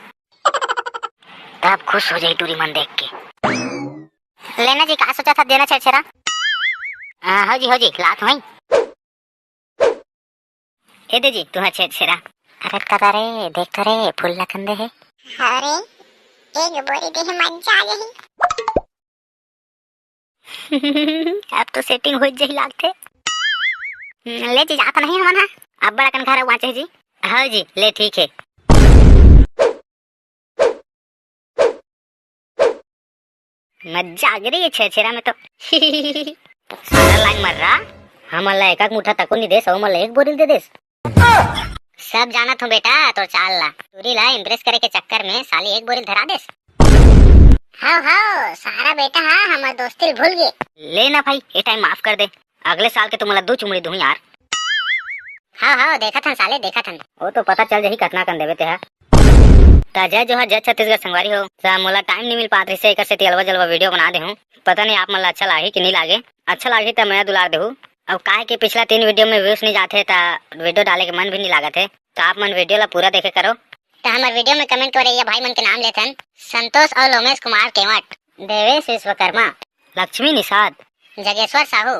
तब खुश हो जाए टूरी मन देख के। लेना जी, कहा सोचा था देना छेरा? हो जी लात वही। ए दे जी तुम्हारा छेरा। अरे कदा रे, देख तो रे फूल ला कंदे है। अरे एक बोरी दे मजा आ गई। अब तो सेटिंग हो जाही लागते। ले जी जाता नहीं हमारा, अब बड़ा कन घर वाचे जी। हाँ जी ले ठीक है। मजा आ गई है छेरा में तो। सारा लाइन मर रहा, हमला एक मुठा तको नहीं दे, सौ मला एक बोरिल दे देस। सब जाना था बेटा तो चाल ला, टूरी ला इम्प्रेस करे के चक्कर में साली एक बोरिल धरा देस। हाँ सारा बेटा हाँ हमारे दोस्ती भूल गए। लेना भाई ये टाइम माफ कर दे, अगले साल के तुम्हारा 2 चुमड़ी दूं यार। हाँ देखा था साले, देखा था। वो तो पता चल जाही कतना कन देवे ते है। ताजा जो है जज छत्तीसगढ़ संगवारी हो, सा मोला टाइम नहीं मिल पात से एक से अलवा जलवा वीडियो बना दे हूं। पता नहीं आप मन ला अच्छा लागे कि नहीं लागे, अच्छा लागे तो मैं दुलार देहूं। अब काहे के पिछला 3 वीडियो में व्यूज नहीं जाते ता वीडियो डाले के मन भी नहीं लागत है, तो आप मन वीडियो ला पूरा देखे करो। तो हमारे वीडियो में कमेंट करे ये भाई मन के नाम लेथन, संतोष और लोमेश कुमार केवट, देवेश विश्वकर्मा, लक्ष्मी निषाद, जगेश्वर साहू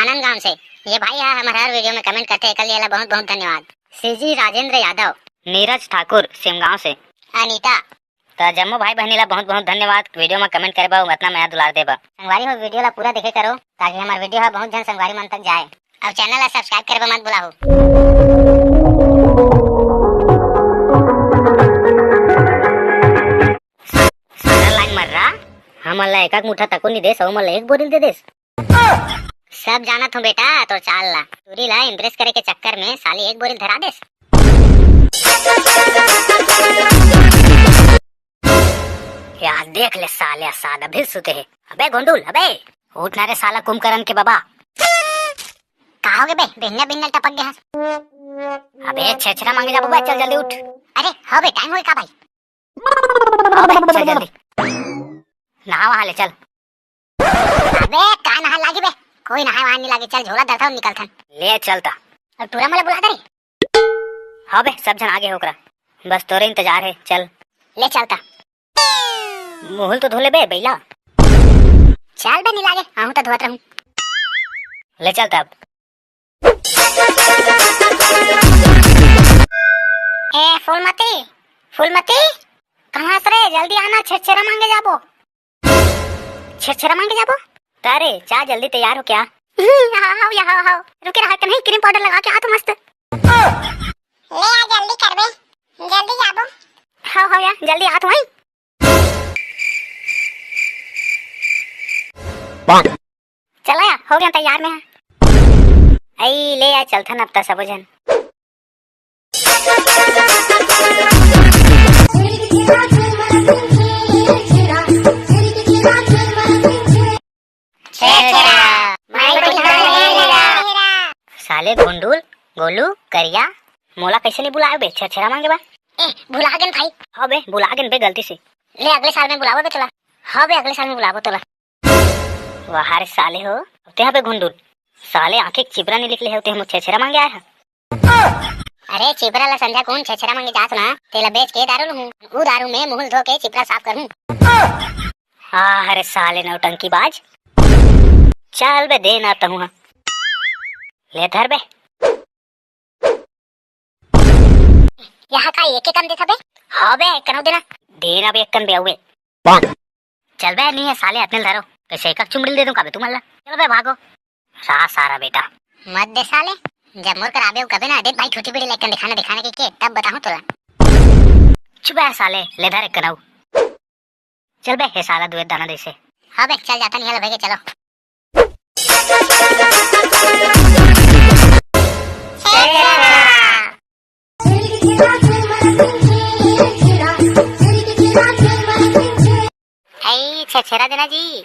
आनंद गांव से। ये भाई है हमारे हर वीडियो में कमेंट करते हैं, कल ये बहुत बहुत धन्यवाद। सीजी राजेंद्र यादव, नीरज ठाकुर सिमगांव से, अनीता। तो जम्मू भाई बहनी ला बहुत बहुत धन्यवाद, वीडियो में कमेंट करे बा उतना मैं दुलार देबा। संगवारी हो वीडियो ला पूरा देखे करो ताकि हमारा वीडियो है बहुत जन संगवारी मन तक जाए। अब चैनल ला सब्सक्राइब करे मत बुलाओ। सारा लाइन मर रहा, हमला एक मुठा तको नहीं दे, सौ मला एक बोरिल दे देस। सब जाना था बेटा तो चाल ला, टूरी ला इम्प्रेस करे के चक्कर में साली एक बोरिल धरा देस। यार देख ले साले सादा भी सुते है। अबे गोंडूल, अबे उठ ना रे साला कुंभकर्ण के बाबा। कहा हो गए बे, बिन्ना बिन्ना टपक गया। अबे छेछरा मांगे जा बाबा, चल जल्दी उठ। अरे हो बे टाइम होई का भाई। अबे चल जल्दी नहा वहाँ ले चल। अबे का नहा लागी बे, कोई नहा वहां नहीं लागे, चल झोला दरता हूं निकल थन। ले चलता। अब टूरा मला बुला दे रे। हाँ बे सब जन आगे होकरा, बस तोरे इंतजार है, चल ले चलता। मुहल तो धोले बे बैला। चल बे नहीं लागे, आहू तो धोत रहूं। ले चल तब। ए फूलमती कहाँ से रे, जल्दी आना, छेछरा मांगे जाबो। छेछरा मांगे जाबो तारे, जा जल्दी तैयार हो क्या? हां रुके रहा नहीं, क्रीम पाउडर लगा के आ तो मस्त। ले आ जल्दी कर बे, जल्दी जाबो। हां या जल्दी आ तो वहीं। चला या हो गया तैयार में। आई ले आ चलथा न अब ता सब जन। साले गोंडूल गोलू करिया मोला कैसे नहीं बुलाए बे, छेछरा मांगे बा। ए भुला गन भाई। हाँ बे बुला गन बे गलती से। ले अगले साल में बुलावो बे चला। हाँ बे अगले साल में बुलावो तोला। वाह रे साले हो, ते यहाँ पे गोंडूल साले आंखें चिबरा नहीं निकले होते, हम छेछरा मांगे आए हैं। अरे चिबरा ला संध्या कौन छेछरा मांगे जात ना, तेला बेच के दारू लूं, वो दारू में मुंह धो के चिपरा साफ करूं। अरे साले नौटंकी बाज, चल बे दे ना तहु। ले धर बे। यहाँ का एक कन देता बे। हाँ बे कनो देना बे, एक कन बे हुए। चल बे नहीं है साले अपने धरो, कैसे एक चुमड़ी दे दूं का बे तुम्हारा। चलो बे भागो सारा बेटा। मत दे साले, जब मोर कर आबे कबे ना दे भाई, छोटी बड़ी लेकर दिखाने के तब बताऊं तोला। चुप है साले, ले धर एक कनाऊ। चल बे हे साला दुए दाना दे से। हाँ बे चल जाता नहीं है भाई, चलो। छेछरा देना जी।